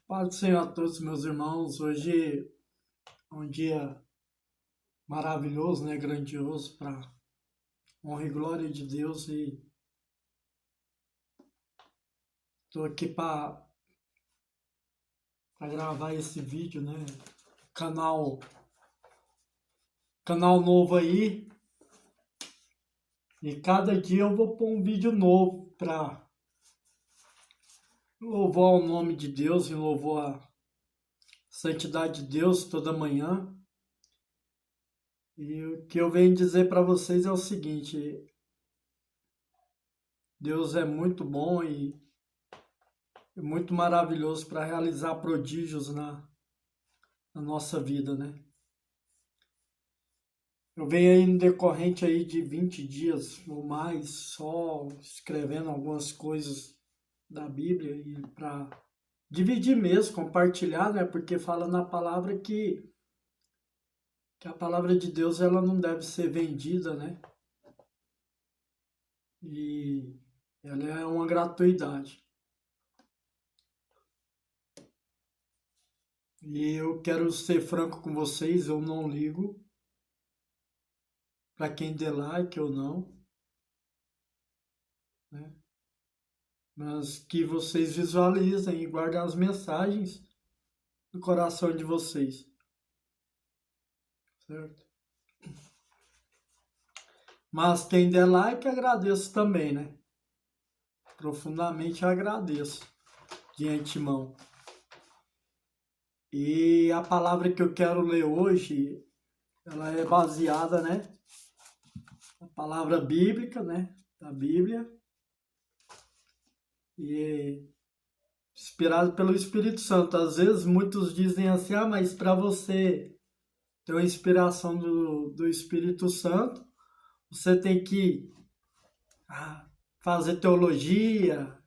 Paz do Senhor a todos, meus irmãos. Hoje é um dia maravilhoso, né? Grandioso para honra e glória de Deus. E estou aqui para gravar esse vídeo, né? Canal, canal novo aí. E cada dia eu vou pôr um vídeo novo para louvar o nome de Deus e louvar a santidade de Deus toda manhã. E o que eu venho dizer para vocês é o seguinte: Deus é muito bom e muito maravilhoso para realizar prodígios na nossa vida, né? Eu venho aí no decorrente aí de 20 dias ou mais só escrevendo algumas coisas da Bíblia e para dividir mesmo, compartilhar, né? Porque fala na palavra que a palavra de Deus ela não deve ser vendida, né? E ela é uma gratuidade. E eu quero ser franco com vocês, eu não ligo para quem dê like ou não, né? Mas que vocês visualizem e guardem as mensagens no coração de vocês, certo? Mas quem der like, agradeço também, né? Profundamente agradeço de antemão. E a palavra que eu quero ler hoje, ela é baseada, né? Na palavra bíblica, né? Da Bíblia. E é inspirado pelo Espírito Santo. Às vezes muitos dizem assim, mas para você ter uma inspiração do Espírito Santo, você tem que fazer teologia,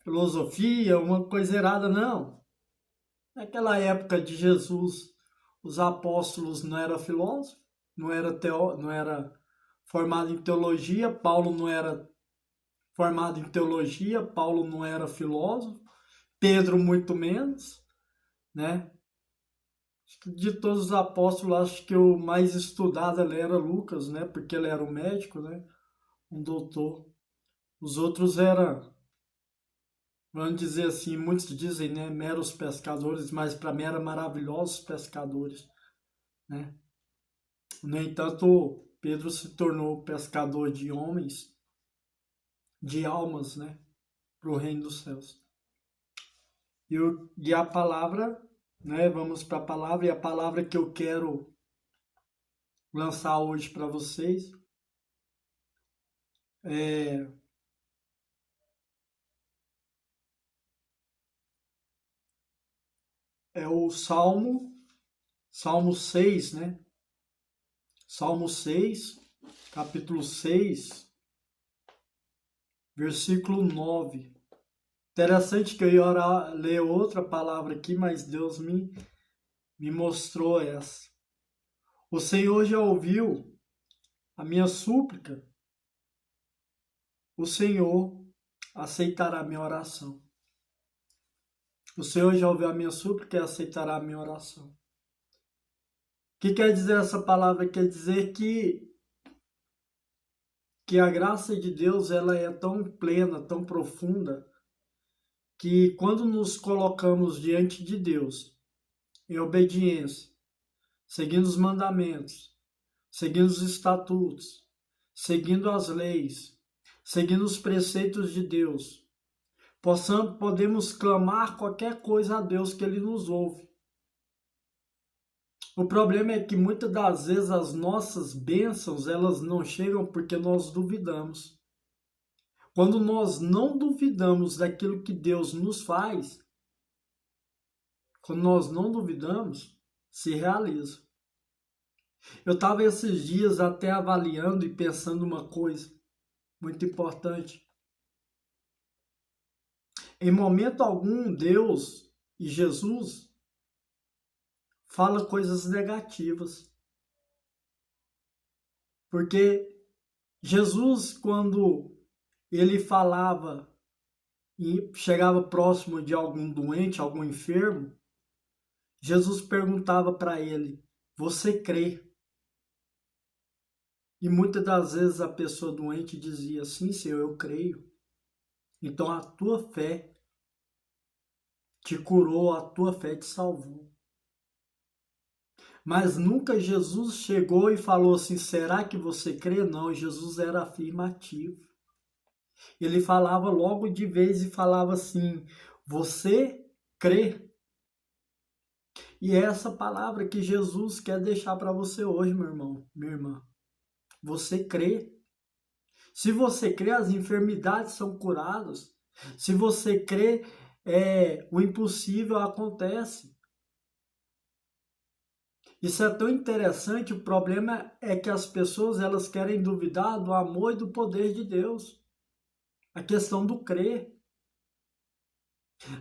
filosofia, uma coisa errada, não. Naquela época de Jesus, os apóstolos não eram filósofos, não era formado em teologia, Paulo não era formado em teologia, Paulo não era filósofo, Pedro muito menos, né? De todos os apóstolos, acho que o mais estudado ele era Lucas, né? Porque ele era um médico, né? Um doutor. Os outros eram, vamos dizer assim, muitos dizem, né, meros pescadores, mas para mim eram maravilhosos pescadores, né? No entanto, Pedro se tornou pescador de homens, de almas, né, para o reino dos céus. E a palavra, né, vamos para a palavra, e a palavra que eu quero lançar hoje para vocês é, é o Salmo 6, né? Salmo 6, capítulo 6, versículo 9. Interessante que eu ia ler outra palavra aqui, mas Deus me mostrou essa. O Senhor já ouviu a minha súplica, o Senhor aceitará a minha oração. O Senhor já ouviu a minha súplica e aceitará a minha oração. O que quer dizer essa palavra? Quer dizer que a graça de Deus ela é tão plena, tão profunda, que quando nos colocamos diante de Deus, em obediência, seguindo os mandamentos, seguindo os estatutos, seguindo as leis, seguindo os preceitos de Deus, podemos clamar qualquer coisa a Deus que Ele nos ouve. O problema é que muitas das vezes as nossas bênçãos elas não chegam porque nós duvidamos. Quando nós não duvidamos daquilo que Deus nos faz, quando nós não duvidamos, se realiza. Eu estava esses dias até avaliando e pensando uma coisa muito importante. Em momento algum, Deus e Jesus fala coisas negativas. Porque Jesus, quando ele falava e chegava próximo de algum doente, algum enfermo, Jesus perguntava para ele: você crê? E muitas das vezes a pessoa doente dizia: sim, Senhor, eu creio. Então a tua fé te curou, a tua fé te salvou. Mas nunca Jesus chegou e falou assim: será que você crê? Não, Jesus era afirmativo. Ele falava logo de vez e falava assim: você crê? E é essa palavra que Jesus quer deixar para você hoje, meu irmão, minha irmã. Você crê? Se você crê, as enfermidades são curadas. Se você crê, o impossível acontece. Isso é tão interessante, o problema é que as pessoas elas querem duvidar do amor e do poder de Deus. A questão do crer.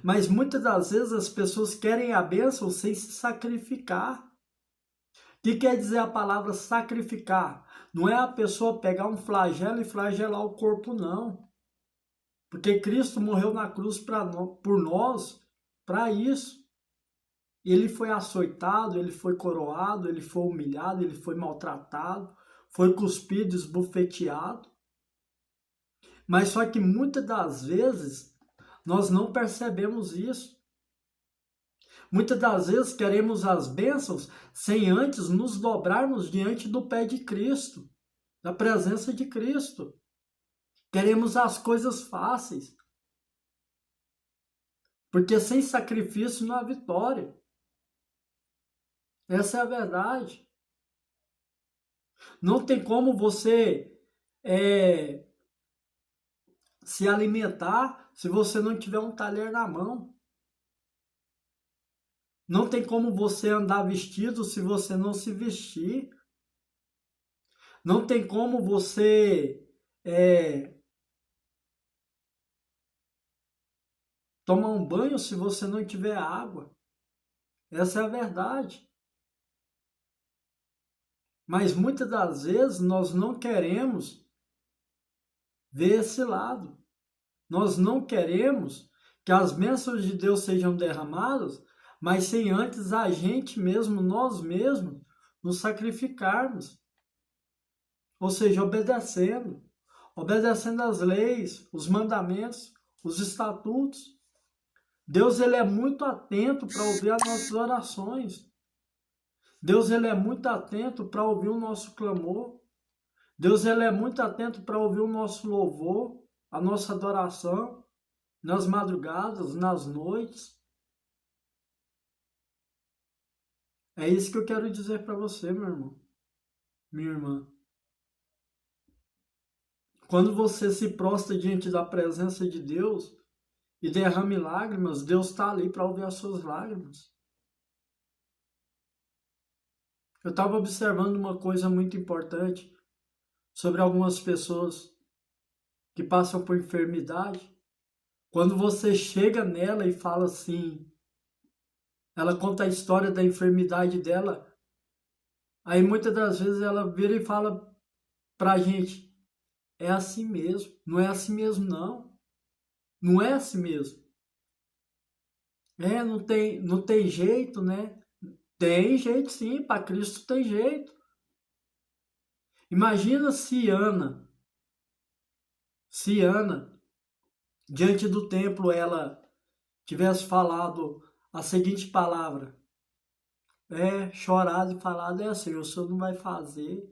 Mas muitas das vezes as pessoas querem a bênção sem se sacrificar. O que quer dizer a palavra sacrificar? Não é a pessoa pegar um flagelo e flagelar o corpo, não. Porque Cristo morreu na cruz por nós, para isso. Ele foi açoitado, ele foi coroado, ele foi humilhado, ele foi maltratado, foi cuspido, esbofeteado. Mas só que muitas das vezes nós não percebemos isso. Muitas das vezes queremos as bênçãos sem antes nos dobrarmos diante do pé de Cristo, da presença de Cristo. Queremos as coisas fáceis. Porque sem sacrifício não há vitória. Essa é a verdade. Não tem como você se alimentar se você não tiver um talher na mão. Não tem como você andar vestido se você não se vestir. Não tem como você tomar um banho se você não tiver água. Essa é a verdade. Mas muitas das vezes nós não queremos ver esse lado. Nós não queremos que as bênçãos de Deus sejam derramadas, mas sem antes a gente mesmo, nós mesmos, nos sacrificarmos. Ou seja, obedecendo. Obedecendo as leis, os mandamentos, os estatutos. Deus ele é muito atento para ouvir as nossas orações. Deus ele é muito atento para ouvir o nosso clamor. Deus ele é muito atento para ouvir o nosso louvor, a nossa adoração, nas madrugadas, nas noites. É isso que eu quero dizer para você, meu irmão, minha irmã. Quando você se prostra diante da presença de Deus e derrame lágrimas, Deus está ali para ouvir as suas lágrimas. Eu estava observando uma coisa muito importante sobre algumas pessoas que passam por enfermidade. Quando você chega nela e fala assim, ela conta a história da enfermidade dela, aí muitas das vezes ela vira e fala pra gente, é assim mesmo, não é assim mesmo não, não é assim mesmo. Não tem jeito, né? Tem jeito sim, para Cristo tem jeito. Imagina se Ana, diante do templo, ela tivesse falado a seguinte palavra, chorado e falado, Senhor, o Senhor não vai fazer.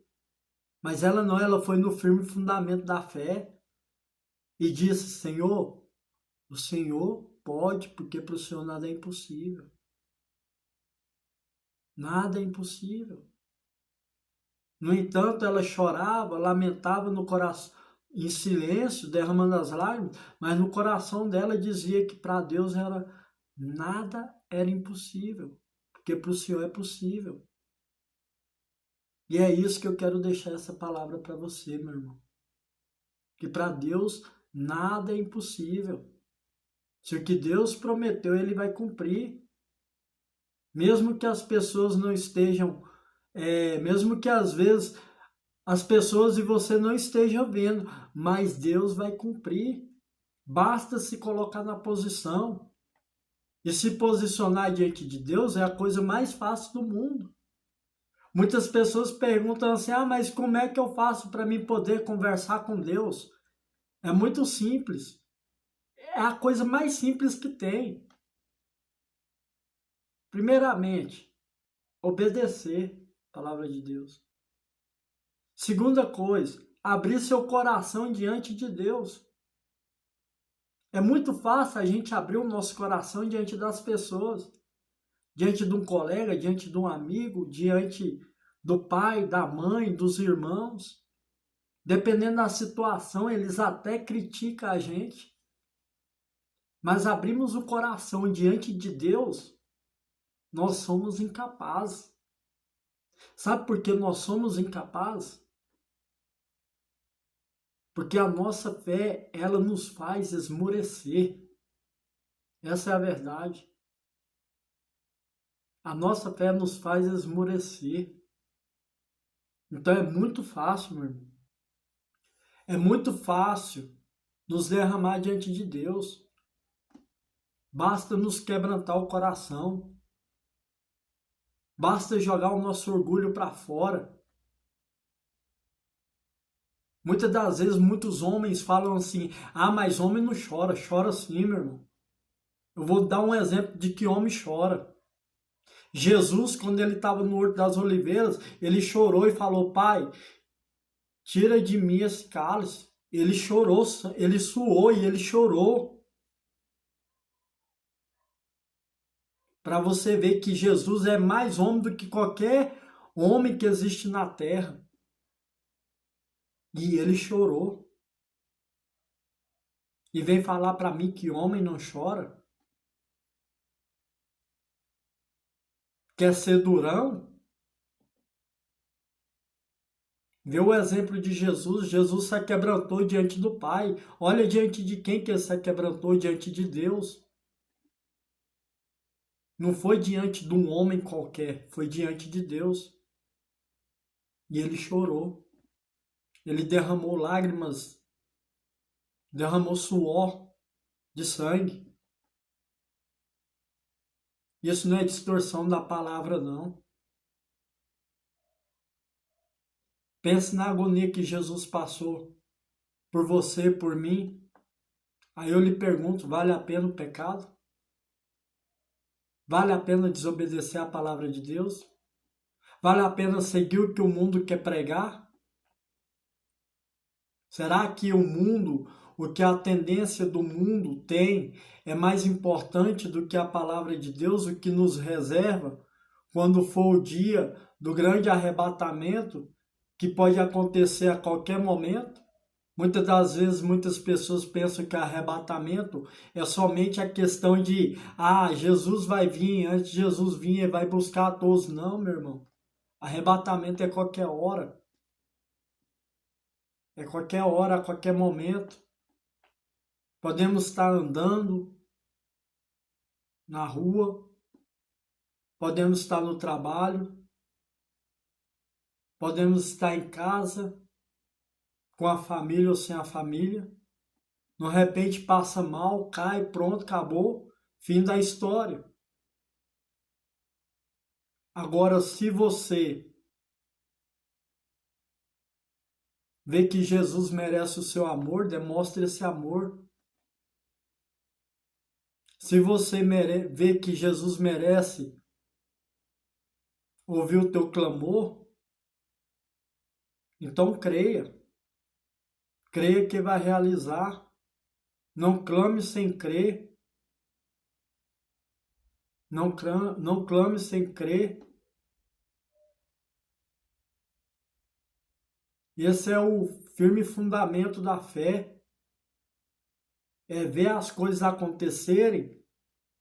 Mas ela não, ela foi no firme fundamento da fé e disse, Senhor, o Senhor pode, porque para o Senhor nada é impossível. Nada é impossível. No entanto, ela chorava, lamentava no coração, em silêncio, derramando as lágrimas, mas no coração dela dizia que para Deus nada era impossível, porque para o Senhor é possível. E é isso que eu quero deixar essa palavra para você, meu irmão. Que para Deus nada é impossível. Se o que Deus prometeu, Ele vai cumprir. Mesmo que as pessoas não estejam, mesmo que às vezes as pessoas e você não estejam vendo, mas Deus vai cumprir. Basta se colocar na posição. E se posicionar diante de Deus é a coisa mais fácil do mundo. Muitas pessoas perguntam assim, mas como é que eu faço para mim poder conversar com Deus? É muito simples. É a coisa mais simples que tem. Primeiramente, obedecer a palavra de Deus. Segunda coisa, abrir seu coração diante de Deus. É muito fácil a gente abrir o nosso coração diante das pessoas, diante de um colega, diante de um amigo, diante do pai, da mãe, dos irmãos. Dependendo da situação, eles até criticam a gente. Mas abrimos o coração diante de Deus, nós somos incapazes. Sabe por que nós somos incapazes? Porque a nossa fé, ela nos faz esmorecer. Essa é a verdade. A nossa fé nos faz esmorecer. Então é muito fácil, meu irmão. É muito fácil nos derramar diante de Deus. Basta nos quebrantar o coração. Basta jogar o nosso orgulho para fora. Muitas das vezes, muitos homens falam assim, mas homem não chora. Chora sim, meu irmão. Eu vou dar um exemplo de que homem chora. Jesus, quando ele estava no Horto das Oliveiras, ele chorou e falou, Pai, tira de mim esse cálice. Ele chorou, ele suou e ele chorou. Para você ver que Jesus é mais homem do que qualquer homem que existe na terra. E ele chorou. E vem falar para mim que homem não chora? Quer ser durão? Vê o exemplo de Jesus. Jesus se quebrantou diante do Pai. Olha diante de quem que ele se quebrantou, diante de Deus. Não foi diante de um homem qualquer, foi diante de Deus. E ele chorou. Ele derramou lágrimas, derramou suor de sangue. Isso não é distorção da palavra, não. Pense na agonia que Jesus passou por você, por mim. Aí eu lhe pergunto, vale a pena o pecado? Vale a pena desobedecer a palavra de Deus? Vale a pena seguir o que o mundo quer pregar? Será que o mundo, o que a tendência do mundo tem, é mais importante do que a palavra de Deus, o que nos reserva quando for o dia do grande arrebatamento, que pode acontecer a qualquer momento? Muitas das vezes, muitas pessoas pensam que arrebatamento é somente a questão de, Jesus vai vir, antes de Jesus vir, ele vai buscar a todos. Não, meu irmão. Arrebatamento é qualquer hora. É qualquer hora, a qualquer momento. Podemos estar andando na rua, podemos estar no trabalho, podemos estar em casa, com a família ou sem a família. De repente passa mal, cai, pronto, acabou, fim da história. Agora, se você vê que Jesus merece o seu amor, demonstre esse amor. Se você vê que Jesus merece ouvir o teu clamor, então creia. Creia que vai realizar. Não clame sem crer. Não clame sem crer. Esse é o firme fundamento da fé. É ver as coisas acontecerem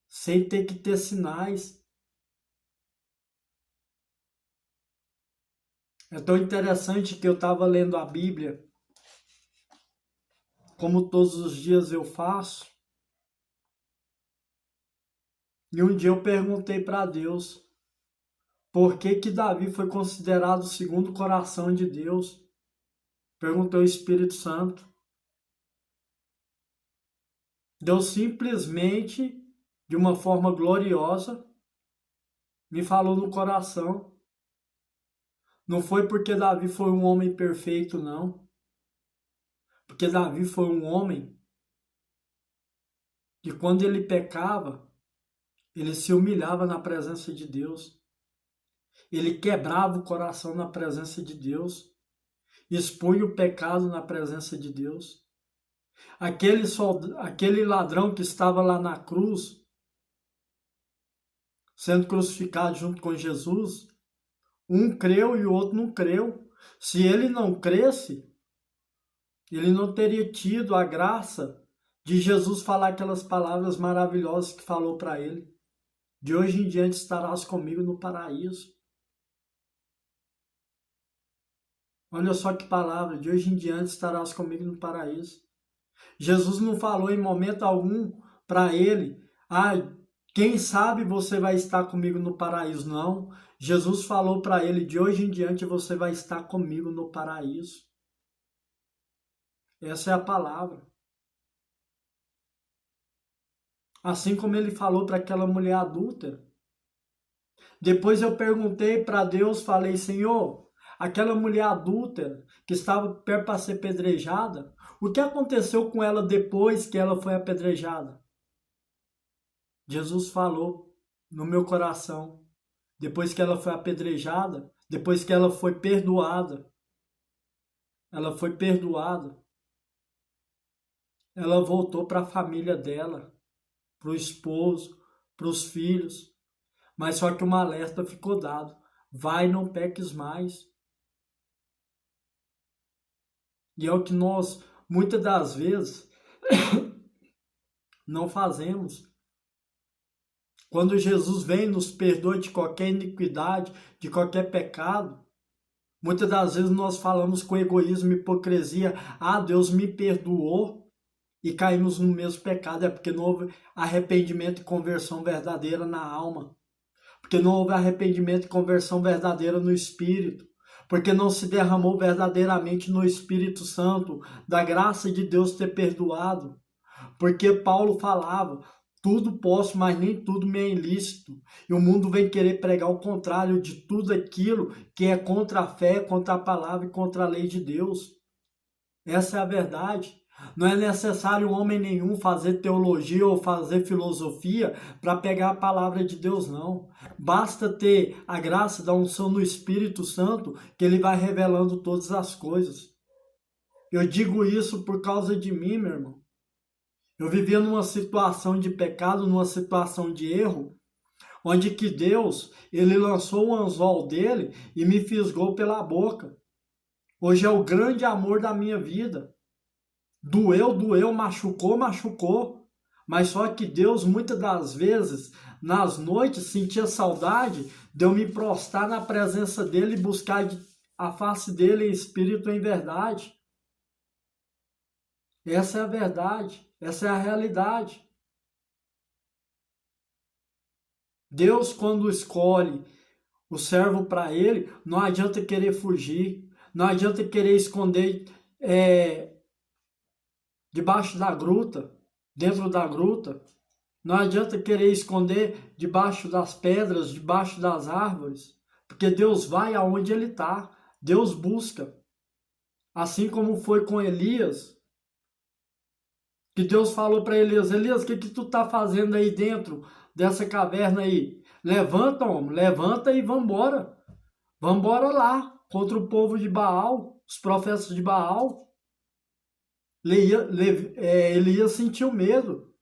sem ter que ter sinais. É tão interessante que eu estava lendo a Bíblia, como todos os dias eu faço. E um dia eu perguntei para Deus, por que Davi foi considerado o segundo coração de Deus? Perguntou o Espírito Santo. Deus simplesmente, de uma forma gloriosa, me falou no coração. Não foi porque Davi foi um homem perfeito, não. Porque Davi foi um homem que quando ele pecava, ele se humilhava na presença de Deus. Ele quebrava o coração na presença de Deus. Expunha o pecado na presença de Deus. Aquele ladrão que estava lá na cruz, sendo crucificado junto com Jesus, um creu e o outro não creu. Se ele não cresce, ele não teria tido a graça de Jesus falar aquelas palavras maravilhosas que falou para ele. De hoje em diante estarás comigo no paraíso. Olha só que palavra, de hoje em diante estarás comigo no paraíso. Jesus não falou em momento algum para ele, quem sabe você vai estar comigo no paraíso, não. Jesus falou para ele, de hoje em diante você vai estar comigo no paraíso. Essa é a palavra. Assim como ele falou para aquela mulher adúltera. Depois eu perguntei para Deus, falei, Senhor, aquela mulher adúltera que estava perto para ser apedrejada, o que aconteceu com ela depois que ela foi apedrejada? Jesus falou no meu coração, depois que ela foi apedrejada, depois que ela foi perdoada, ela voltou para a família dela, para o esposo, para os filhos, mas só que uma alerta ficou dado, vai, não peques mais. E é o que nós, muitas das vezes, não fazemos. Quando Jesus vem e nos perdoa de qualquer iniquidade, de qualquer pecado, muitas das vezes nós falamos com egoísmo e hipocrisia, Deus me perdoou, e caímos no mesmo pecado, é porque não houve arrependimento e conversão verdadeira na alma, porque não houve arrependimento e conversão verdadeira no Espírito, porque não se derramou verdadeiramente no Espírito Santo, da graça de Deus ter perdoado. Porque Paulo falava, tudo posso, mas nem tudo me é ilícito. E o mundo vem querer pregar o contrário de tudo aquilo que é contra a fé, contra a palavra e contra a lei de Deus. Essa é a verdade. Não é necessário homem nenhum fazer teologia ou fazer filosofia para pegar a palavra de Deus, não. Basta ter a graça da unção no Espírito Santo que ele vai revelando todas as coisas. Eu digo isso por causa de mim, meu irmão. Eu vivia numa situação de pecado, numa situação de erro, onde que Deus, ele lançou o anzol dele e me fisgou pela boca. Hoje é o grande amor da minha vida. Doeu, machucou, machucou. Mas só que Deus, muitas das vezes, nas noites, sentia saudade de eu me prostrar na presença dele e buscar a face dele em espírito e em verdade. Essa é a verdade, essa é a realidade. Deus, quando escolhe o servo para ele, não adianta querer fugir, não adianta querer esconder debaixo da gruta, dentro da gruta. Não adianta querer esconder debaixo das pedras, debaixo das árvores, porque Deus vai aonde ele está, Deus busca. Assim como foi com Elias, que Deus falou para Elias, Elias, o que tu tá fazendo aí dentro dessa caverna aí? Levanta, homem, levanta e vambora. Vambora lá, contra o povo de Baal, os profetas de Baal. Elias sentiu medo.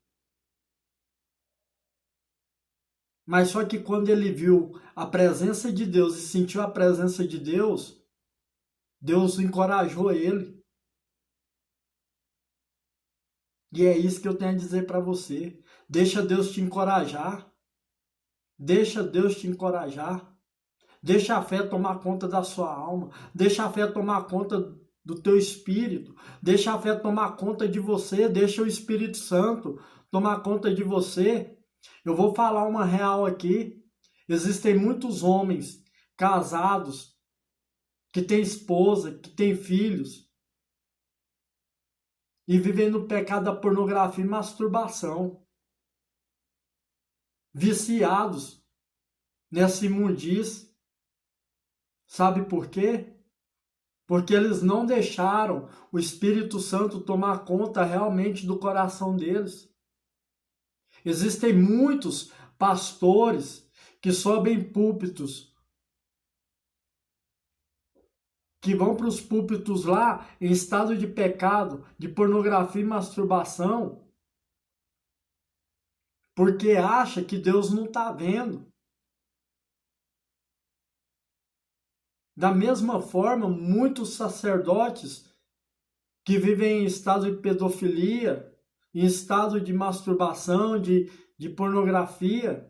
Mas só que quando ele viu a presença de Deus e sentiu a presença de Deus, Deus encorajou ele. E é isso que eu tenho a dizer para você. Deixa Deus te encorajar. Deixa Deus te encorajar. Deixa a fé tomar conta da sua alma. Deixa a fé tomar conta do teu espírito. Deixa a fé tomar conta de você. Deixa o Espírito Santo tomar conta de você. Eu vou falar uma real aqui. Existem muitos homens casados que têm esposa, que têm filhos e vivem no pecado da pornografia e masturbação, viciados nessa imundície. Sabe por quê? Porque eles não deixaram o Espírito Santo tomar conta realmente do coração deles. Existem muitos pastores que sobem púlpitos, que vão para os púlpitos lá em estado de pecado, de pornografia e masturbação, porque acha que Deus não está vendo. Da mesma forma, muitos sacerdotes que vivem em estado de pedofilia, em estado de masturbação, de pornografia.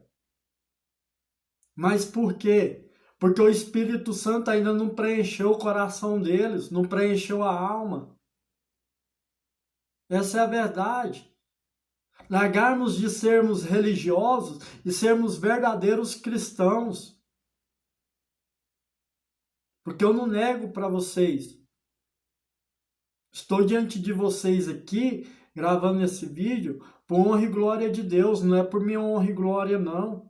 Mas por quê? Porque o Espírito Santo ainda não preencheu o coração deles, não preencheu a alma. Essa é a verdade. Largarmos de sermos religiosos e sermos verdadeiros cristãos. Porque eu não nego para vocês. Estou diante de vocês aqui, gravando esse vídeo, por honra e glória de Deus, não é por minha honra e glória, não.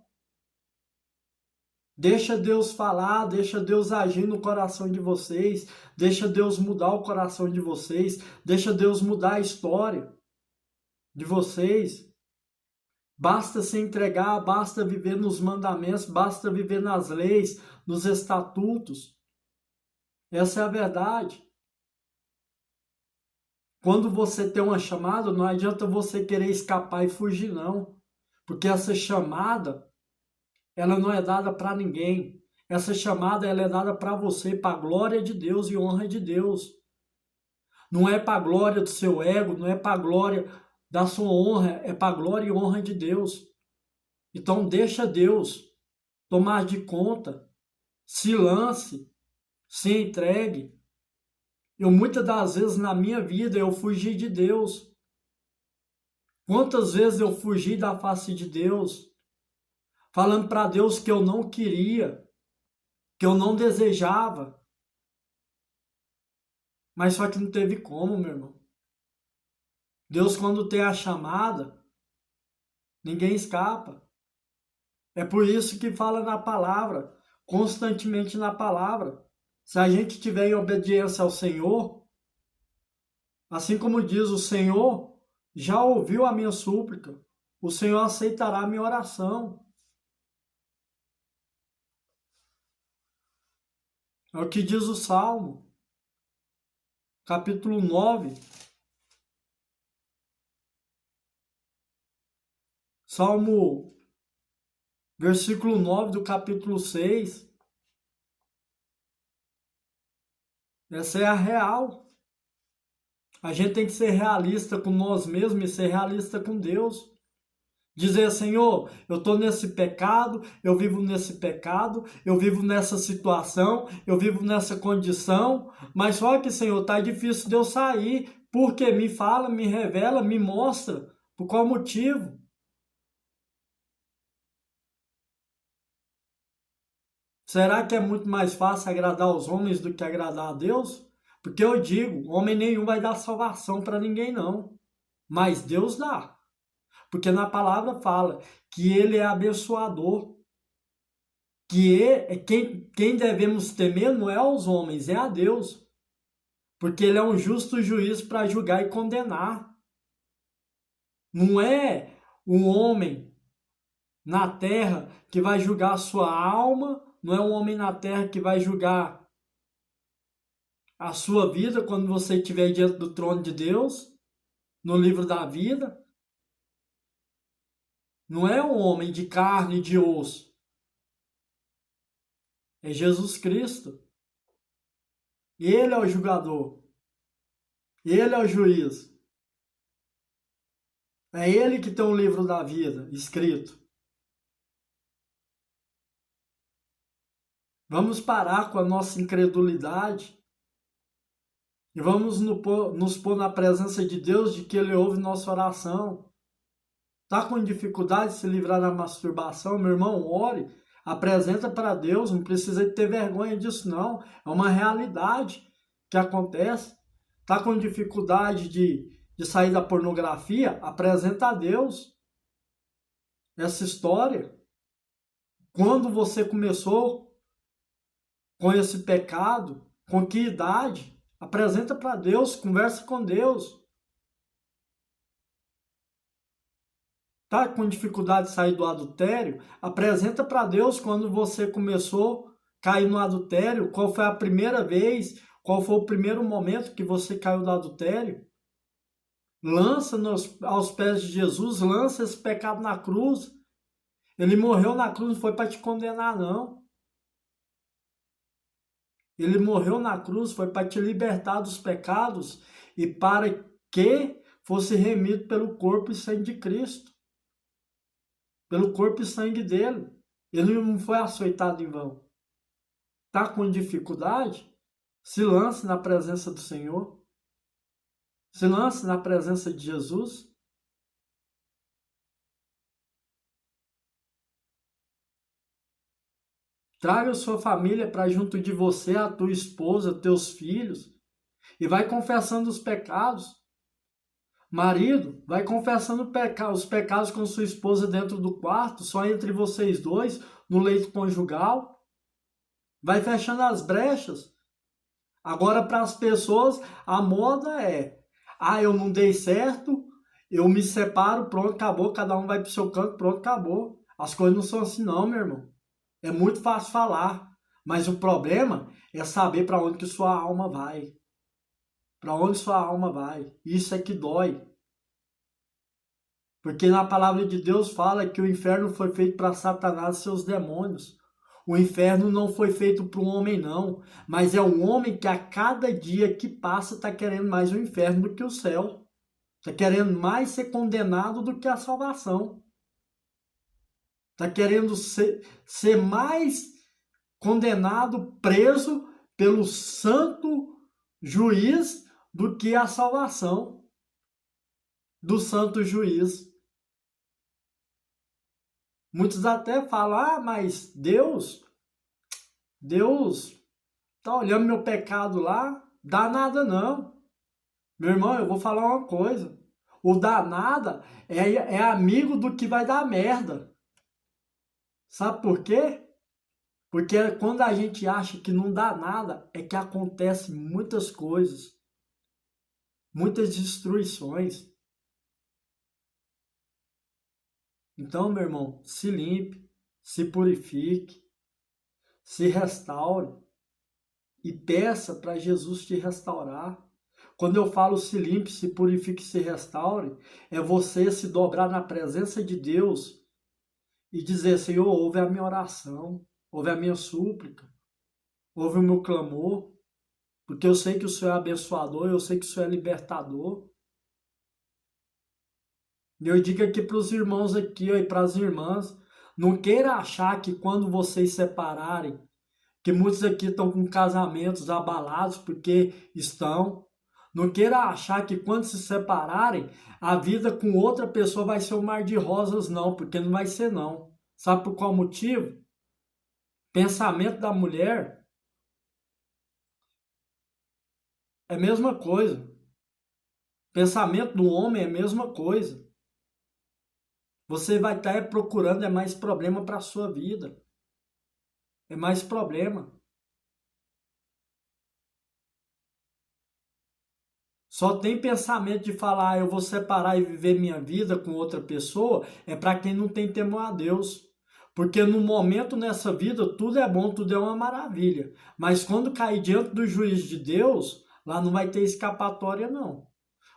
Deixa Deus falar, deixa Deus agir no coração de vocês, deixa Deus mudar o coração de vocês, deixa Deus mudar a história de vocês. Basta se entregar, basta viver nos mandamentos, basta viver nas leis, nos estatutos. Essa é a verdade. Quando você tem uma chamada, não adianta você querer escapar e fugir, não. Porque essa chamada, ela não é dada para ninguém. Essa chamada, ela é dada para você, para a glória de Deus e honra de Deus. Não é para a glória do seu ego, não é para a glória da sua honra, é para a glória e honra de Deus. Então deixa Deus tomar de conta, se lance, se entregue. Eu muitas das vezes na minha vida eu fugi de Deus. Quantas vezes eu fugi da face de Deus, falando para Deus que eu não queria, que eu não desejava. Mas só que não teve como, meu irmão. Deus, quando tem a chamada, ninguém escapa. É por isso que fala na palavra, constantemente na palavra. Se a gente tiver em obediência ao Senhor, assim como diz o Senhor, já ouviu a minha súplica, o Senhor aceitará a minha oração. É o que diz o Salmo, capítulo 9. Salmo, versículo 9 do capítulo 6. Essa é a real. A gente tem que ser realista com nós mesmos e ser realista com Deus. Dizer, Senhor, eu estou nesse pecado, eu vivo nesse pecado, eu vivo nessa situação, eu vivo nessa condição, mas só que, Senhor, está difícil de eu sair, porque me fala, me revela, me mostra, por qual motivo? Será que é muito mais fácil agradar os homens do que agradar a Deus? Porque eu digo, homem nenhum vai dar salvação para ninguém, não. Mas Deus dá. Porque na palavra fala que ele é abençoador. Quem devemos temer não é aos homens, é a Deus. Porque ele é um justo juiz para julgar e condenar. Não é um homem na terra que vai julgar a sua alma, não é um homem na terra que vai julgar a sua vida quando você estiver diante do trono de Deus, no livro da vida. Não é um homem de carne e de osso. É Jesus Cristo. Ele é o julgador. Ele é o juiz. É ele que tem o livro da vida escrito. Vamos parar com a nossa incredulidade e vamos nos pôr na presença de Deus, de que Ele ouve nossa oração. Está com dificuldade de se livrar da masturbação? Meu irmão, ore, apresenta para Deus, não precisa ter vergonha disso não. É uma realidade que acontece. Está com dificuldade de de sair da pornografia, apresenta a Deus essa história. Quando você começou com esse pecado, com que idade? Apresenta para Deus, conversa com Deus. Tá com dificuldade de sair do adultério? Apresenta para Deus quando você começou a cair no adultério, qual foi a primeira vez, qual foi o primeiro momento que você caiu do adultério. Lança aos pés de Jesus, lança esse pecado na cruz. Ele morreu na cruz, não foi para te condenar, não. Ele morreu na cruz, foi para te libertar dos pecados e para que fosse remido pelo corpo e sangue de Cristo. Pelo corpo e sangue dele. Ele não foi açoitado em vão. Está com dificuldade? Se lance na presença do Senhor. Se lance na presença de Jesus. Traga a sua família para junto de você, a tua esposa, teus filhos. E vai confessando os pecados. Marido, vai confessando os pecados com sua esposa dentro do quarto, só entre vocês dois, no leito conjugal. Vai fechando as brechas. Agora, para as pessoas, a moda é: eu não dei certo, eu me separo, pronto, acabou, cada um vai para o seu canto, pronto, acabou. As coisas não são assim não, meu irmão. É muito fácil falar, mas o problema é saber para onde que sua alma vai. Para onde sua alma vai. Isso é que dói. Porque na palavra de Deus fala que o inferno foi feito para Satanás e seus demônios. O inferno não foi feito para um homem, não. Mas é um homem que a cada dia que passa está querendo mais o inferno do que o céu. Está querendo mais ser condenado do que a salvação. Está querendo ser mais condenado, preso pelo santo juiz do que a salvação do santo juiz. Muitos até falam, mas Deus tá olhando meu pecado lá, dá nada não. Meu irmão, eu vou falar uma coisa. O dá nada é amigo do que vai dar merda. Sabe por quê? Porque quando a gente acha que não dá nada, é que acontecem muitas coisas. Muitas destruições. Então, meu irmão, se limpe, se purifique, se restaure e peça para Jesus te restaurar. Quando eu falo se limpe, se purifique, se restaure, é você se dobrar na presença de Deus e dizer: Senhor, ouve a minha oração, ouve a minha súplica, ouve o meu clamor, porque eu sei que o Senhor é abençoador, eu sei que o Senhor é libertador. E eu digo aqui para os irmãos aqui, e para as irmãs, não queira achar que quando vocês separarem, que muitos aqui estão com casamentos abalados porque estão. Não queira achar que quando se separarem, a vida com outra pessoa vai ser um mar de rosas, não, porque não vai ser não. Sabe por qual motivo? Pensamento da mulher é a mesma coisa. Pensamento do homem é a mesma coisa. Você vai estar procurando mais problema para a sua vida. É mais problema. Só tem pensamento de falar, eu vou separar e viver minha vida com outra pessoa, é para quem não tem temor a Deus. Porque no momento nessa vida tudo é bom, tudo é uma maravilha. Mas quando cair diante do juiz de Deus, lá não vai ter escapatória não.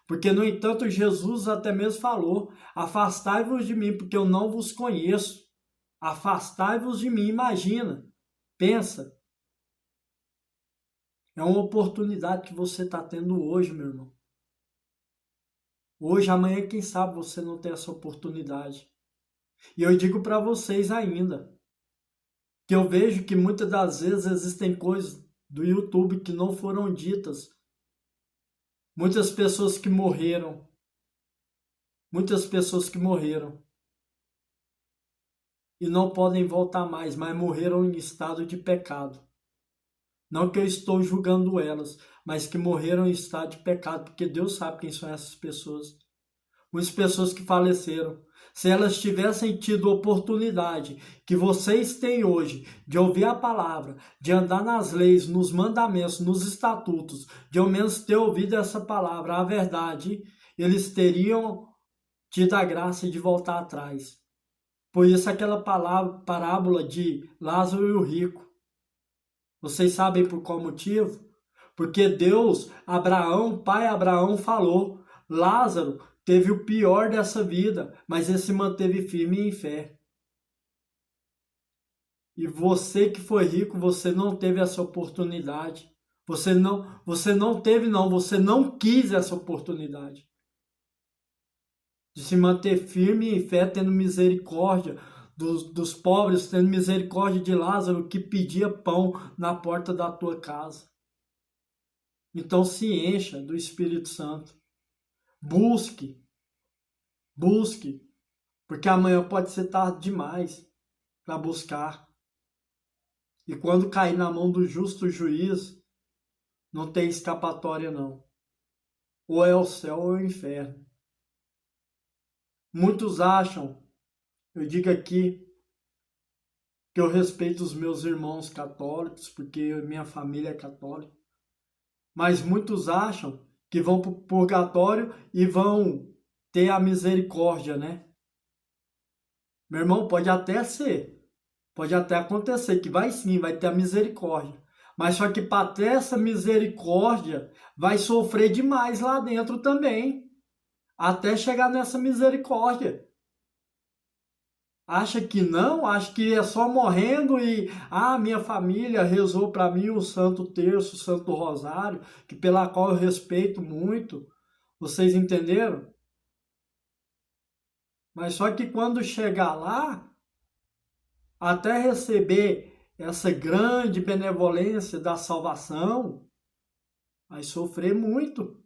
Porque, no entanto, Jesus até mesmo falou: afastai-vos de mim, porque eu não vos conheço. Afastai-vos de mim, imagina, pensa. É uma oportunidade que você está tendo hoje, meu irmão. Hoje, amanhã, quem sabe você não tem essa oportunidade. E eu digo para vocês ainda, que eu vejo que muitas das vezes existem coisas do YouTube que não foram ditas. Muitas pessoas que morreram. Muitas pessoas que morreram. E não podem voltar mais, mas morreram em estado de pecado. Não que eu estou julgando elas, mas que morreram em estado de pecado, porque Deus sabe quem são essas pessoas. Muitas pessoas que faleceram. Se elas tivessem tido oportunidade que vocês têm hoje de ouvir a palavra, de andar nas leis, nos mandamentos, nos estatutos, de ao menos ter ouvido essa palavra, a verdade, eles teriam tido a graça de voltar atrás. Por isso aquela parábola de Lázaro e o rico. Vocês sabem por qual motivo? Porque Deus, Abraão, pai Abraão, falou: Lázaro teve o pior dessa vida, mas ele se manteve firme em fé. E você que foi rico, você não teve essa oportunidade. Você não teve, não, você não quis essa oportunidade de se manter firme em fé, tendo misericórdia dos pobres, tendo misericórdia de Lázaro que pedia pão na porta da tua casa. Então se encha do Espírito Santo. Busque, busque, porque amanhã pode ser tarde demais para buscar. E quando cair na mão do justo juiz, não tem escapatória não. Ou é o céu ou é o inferno. Muitos acham, eu digo aqui, que eu respeito os meus irmãos católicos, porque minha família é católica. Mas muitos acham que vão para o purgatório e vão ter a misericórdia, né? Meu irmão, pode até ser. Pode até acontecer que vai sim, vai ter a misericórdia. Mas só que para ter essa misericórdia, vai sofrer demais lá dentro também. Até chegar nessa misericórdia. Acha que não? Acha que é só morrendo e minha família rezou para mim o Santo Terço, o Santo Rosário, que pela qual eu respeito muito. Vocês entenderam? Mas só que quando chegar lá, até receber essa grande benevolência da salvação, vai sofrer muito.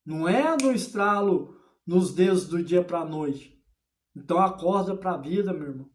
Não é no estralo nos dedos do dia para a noite. Então acorda para a vida, meu irmão.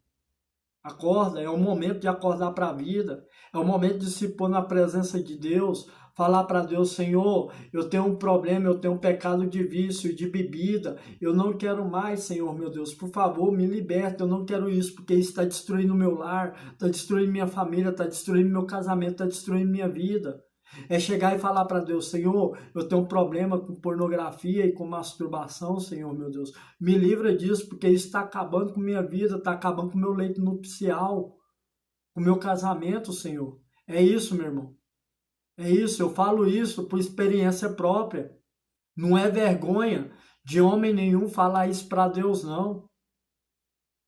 Acorda, é o momento de acordar para a vida. É o momento de se pôr na presença de Deus, falar para Deus: Senhor, eu tenho um problema, eu tenho um pecado de vício, de bebida. Eu não quero mais, Senhor, meu Deus. Por favor, me liberta. Eu não quero isso, porque isso está destruindo meu lar, está destruindo minha família, está destruindo meu casamento, está destruindo minha vida. É chegar e falar para Deus: Senhor, eu tenho um problema com pornografia e com masturbação, Senhor, meu Deus. Me livra disso, porque isso está acabando com minha vida, está acabando com meu leito nupcial, com meu casamento, Senhor. É isso, meu irmão. É isso, eu falo isso por experiência própria. Não é vergonha de homem nenhum falar isso para Deus, não.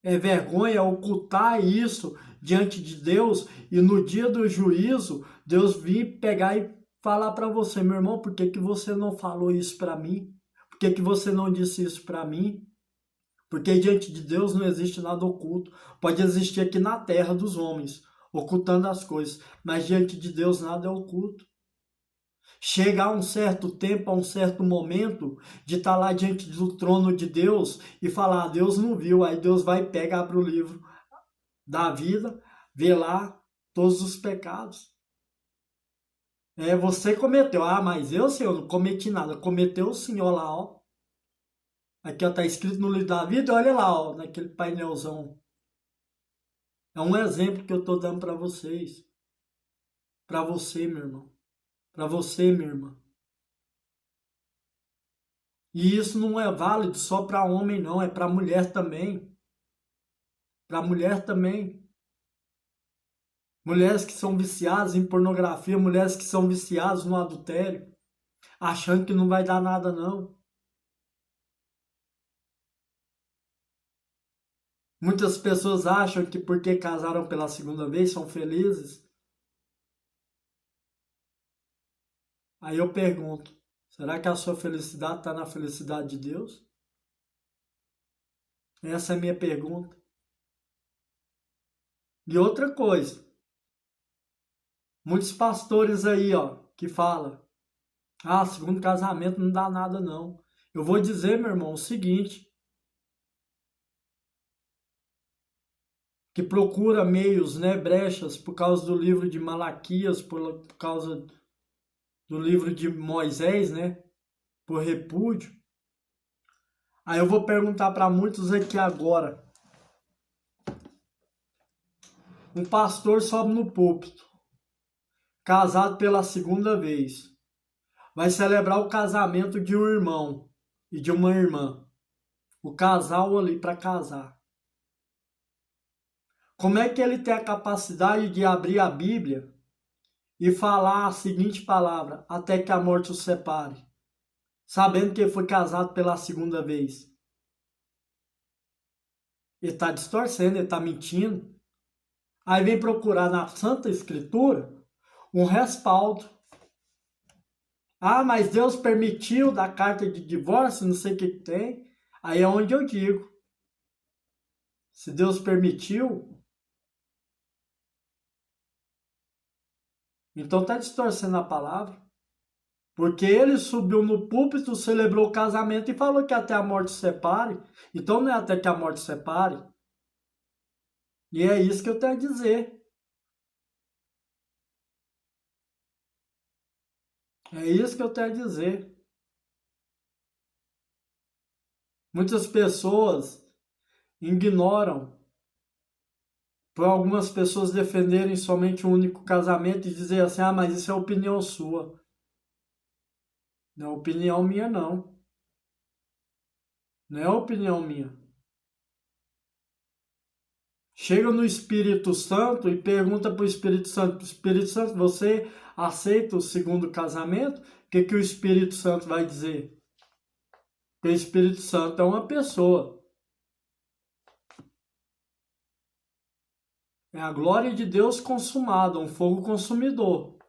É vergonha ocultar isso diante de Deus e no dia do juízo, Deus vir pegar e falar para você: meu irmão, por que você não falou isso para mim? Por que você não disse isso para mim? Porque diante de Deus não existe nada oculto. Pode existir aqui na terra dos homens, ocultando as coisas, mas diante de Deus nada é oculto. Chega a um certo tempo, a um certo momento, de estar lá diante do trono de Deus e falar: Deus não viu. Aí Deus vai e pega, abre o livro da vida, vê lá todos os pecados. Você cometeu. Mas eu, Senhor, não cometi nada. Cometeu sim, olha lá, ó. Aqui, ó, tá escrito no livro da vida, olha lá, ó, naquele painelzão. É um exemplo que eu tô dando para vocês. Para você, meu irmão. Para você, minha irmã. E isso não é válido só para homem, não. É para mulher também. Para mulher também. Mulheres que são viciadas em pornografia, mulheres que são viciadas no adultério, achando que não vai dar nada, não. Muitas pessoas acham que porque casaram pela segunda vez são felizes. Aí eu pergunto: será que a sua felicidade está na felicidade de Deus? Essa é a minha pergunta. E outra coisa, muitos pastores aí, ó, que falam: segundo casamento não dá nada, não. Eu vou dizer, meu irmão, o seguinte: que procura meios, né, brechas, por causa do livro de Malaquias, por causa do livro de Moisés, né, por repúdio. Aí eu vou perguntar para muitos aqui agora. Um pastor sobe no púlpito, casado pela segunda vez. Vai celebrar o casamento de um irmão e de uma irmã. O casal ali para casar. Como é que ele tem a capacidade de abrir a Bíblia e falar a seguinte palavra: até que a morte os separe, sabendo que ele foi casado pela segunda vez? Ele está distorcendo, ele está mentindo. Aí vem procurar na Santa Escritura um respaldo. Ah, mas Deus permitiu da carta de divórcio, não sei o que tem. Aí é onde eu digo. Se Deus permitiu, então está distorcendo a palavra. Porque ele subiu no púlpito, celebrou o casamento e falou que até a morte separe. Então não é até que a morte separe. E é isso que eu tenho a dizer. É isso que eu tenho a dizer. Muitas pessoas ignoram por algumas pessoas defenderem somente um único casamento e dizer assim: ah, mas isso é opinião sua. Não é opinião minha, não. Não é opinião minha. Chega no Espírito Santo e pergunta para o Espírito Santo: Espírito Santo, você aceita o segundo casamento? O que, que o Espírito Santo vai dizer? Que o Espírito Santo é uma pessoa. É a glória de Deus consumada, um fogo consumidor.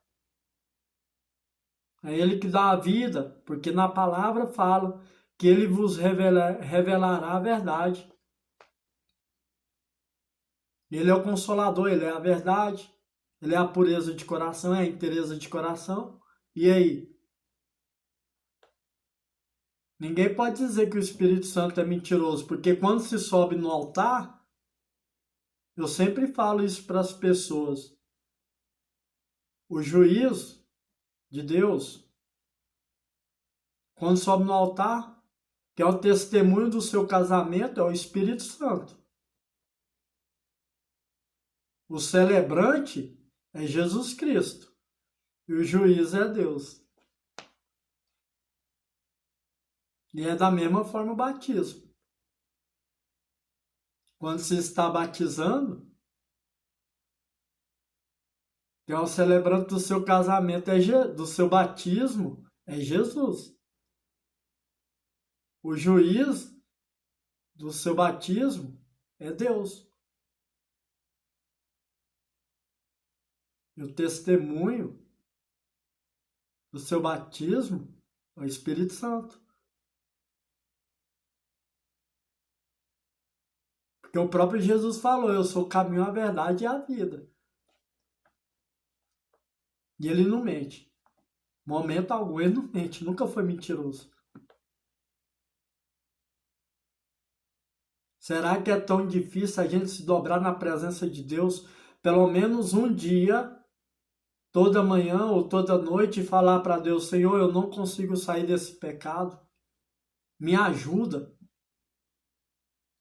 É Ele que dá a vida, porque na palavra fala que Ele vos revelará a verdade. Ele é o consolador, Ele é a verdade, Ele é a pureza de coração, é a inteireza de coração. E aí? Ninguém pode dizer que o Espírito Santo é mentiroso, porque quando se sobe no altar, eu sempre falo isso para as pessoas. O juiz de Deus, quando sobe no altar, que é o testemunho do seu casamento, é o Espírito Santo. O celebrante é Jesus Cristo e o juiz é Deus. E é da mesma forma o batismo. Quando se está batizando, que é o celebrante do seu casamento, do seu batismo, é Jesus. O juiz do seu batismo é Deus. E o testemunho do seu batismo é o Espírito Santo. Porque o próprio Jesus falou: eu sou o caminho, a verdade e a vida. E ele não mente. Momento algum ele não mente, nunca foi mentiroso. Será que é tão difícil a gente se dobrar na presença de Deus pelo menos um dia, toda manhã ou toda noite, e falar para Deus: Senhor, eu não consigo sair desse pecado, me ajuda?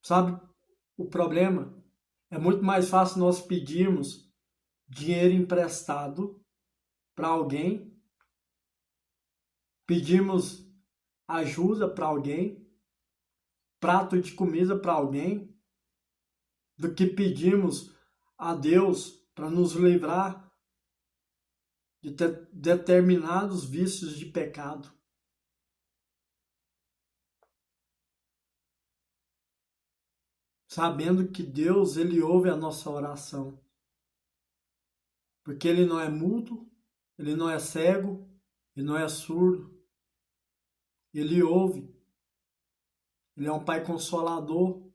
Sabe o problema? É muito mais fácil nós pedirmos dinheiro emprestado para alguém, pedirmos ajuda para alguém, prato de comida para alguém, do que pedimos a Deus para nos livrar de determinados vícios de pecado. Sabendo que Deus, Ele ouve a nossa oração. Porque Ele não é mudo, Ele não é cego, Ele não é surdo. Ele ouve. Ele é um Pai Consolador.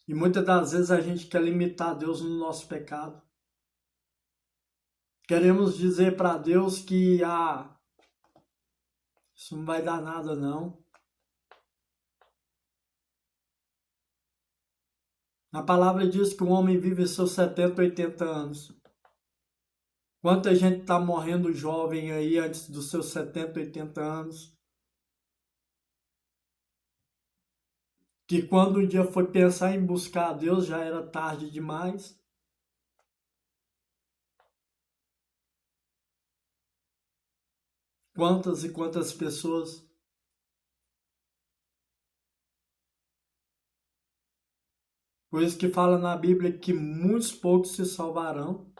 E muitas das vezes a gente quer limitar Deus no nosso pecado. Queremos dizer para Deus que isso não vai dar nada não. A palavra diz que o homem vive seus 70, 80 anos. Quanta gente está morrendo jovem aí antes dos seus 70, 80 anos? Que quando um dia foi pensar em buscar a Deus já era tarde demais. Quantas e quantas pessoas. Por isso que fala na Bíblia que muitos poucos se salvarão.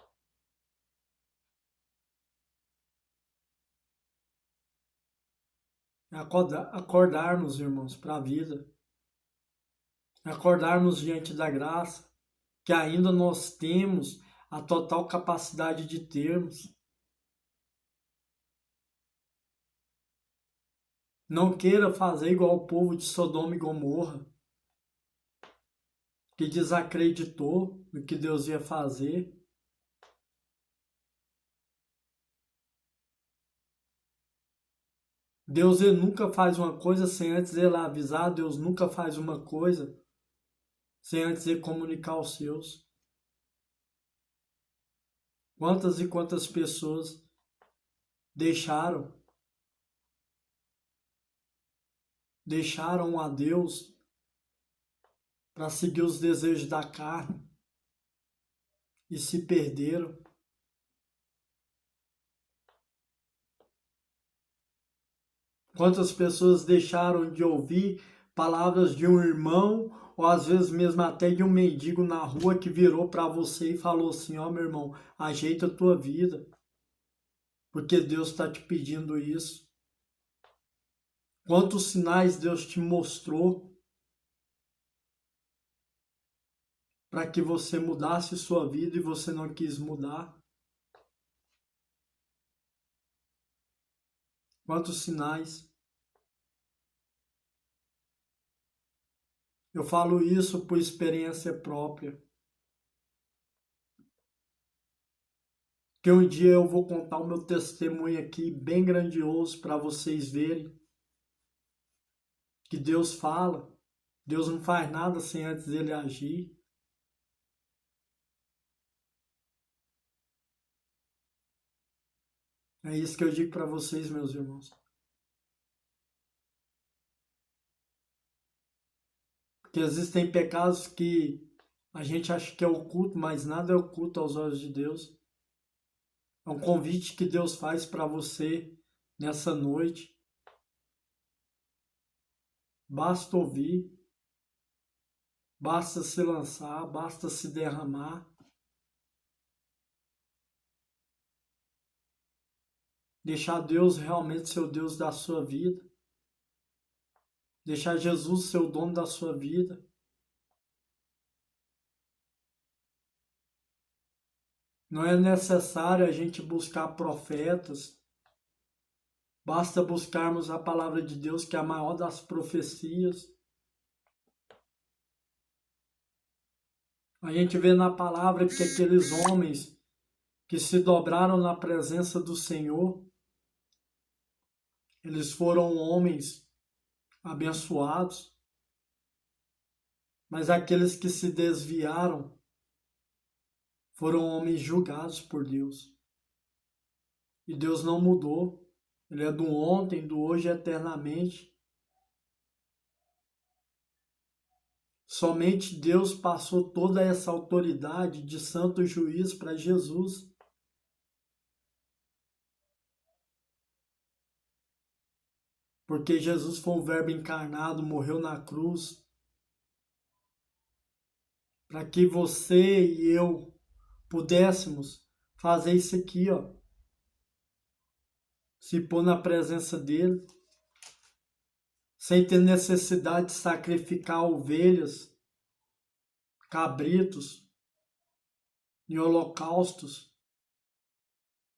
É acordarmos, irmãos, para a vida. É acordarmos diante da graça que ainda nós temos a total capacidade de termos. Não queira fazer igual o povo de Sodoma e Gomorra, que desacreditou no que Deus ia fazer. Deus ele nunca faz uma coisa sem antes ele avisar, Deus nunca faz uma coisa sem antes ele comunicar aos seus. Quantas e quantas pessoas deixaram a Deus para seguir os desejos da carne e se perderam. Quantas pessoas deixaram de ouvir palavras de um irmão, ou às vezes mesmo até de um mendigo na rua que virou para você e falou assim: ó, meu irmão, ajeita a tua vida, porque Deus está te pedindo isso. Quantos sinais Deus te mostrou para que você mudasse sua vida e você não quis mudar? Quantos sinais? Eu falo isso por experiência própria. Que um dia eu vou contar o meu testemunho aqui, bem grandioso, para vocês verem que Deus fala. Deus não faz nada sem antes dele agir. É isso que eu digo para vocês, meus irmãos. Porque existem pecados que a gente acha que é oculto, mas nada é oculto aos olhos de Deus. É um convite que Deus faz para você nessa noite. Basta ouvir, basta se lançar, basta se derramar. Deixar Deus realmente ser o Deus da sua vida. Deixar Jesus ser o dono da sua vida. Não é necessário a gente buscar profetas. Basta buscarmos a palavra de Deus, que é a maior das profecias. A gente vê na palavra que aqueles homens que se dobraram na presença do Senhor, eles foram homens abençoados, mas aqueles que se desviaram foram homens julgados por Deus. E Deus não mudou. Ele é do ontem, do hoje eternamente. Somente Deus passou toda essa autoridade de santo juiz para Jesus. Porque Jesus foi o Verbo encarnado, morreu na cruz, para que você e eu pudéssemos fazer isso aqui, ó. Se pôr na presença dele, sem ter necessidade de sacrificar ovelhas, cabritos e holocaustos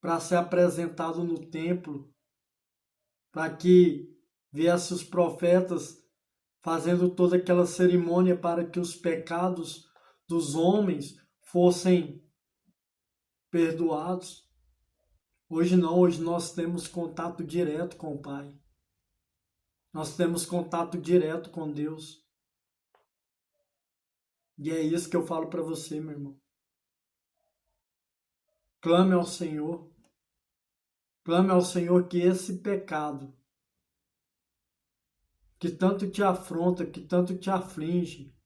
para ser apresentado no templo, para que viessem os profetas fazendo toda aquela cerimônia para que os pecados dos homens fossem perdoados. Hoje não, hoje nós temos contato direto com o Pai. Nós temos contato direto com Deus. E é isso que eu falo para você, meu irmão. Clame ao Senhor. Clame ao Senhor que esse pecado que tanto te afronta, que tanto te aflige,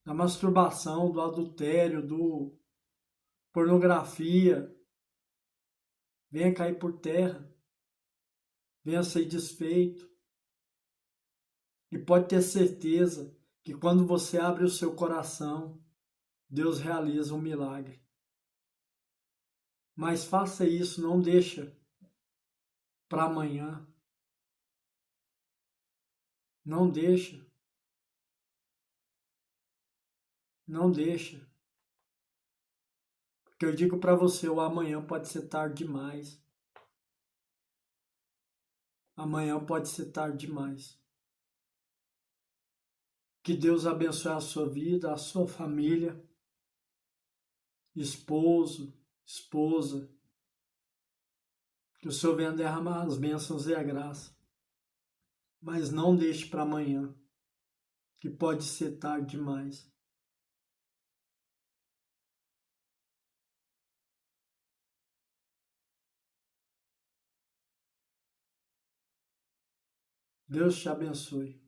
da masturbação, do adultério, do pornografia, venha cair por terra, venha ser desfeito. E pode ter certeza que quando você abre o seu coração, Deus realiza um milagre. Mas faça isso, não deixa para amanhã. Não deixa. Não deixa. Porque eu digo para você, o amanhã pode ser tarde demais. Amanhã pode ser tarde demais. Que Deus abençoe a sua vida, a sua família, esposo, esposa. Que o Senhor venha derramar as bênçãos e a graça. Mas não deixe para amanhã, que pode ser tarde demais. Deus te abençoe.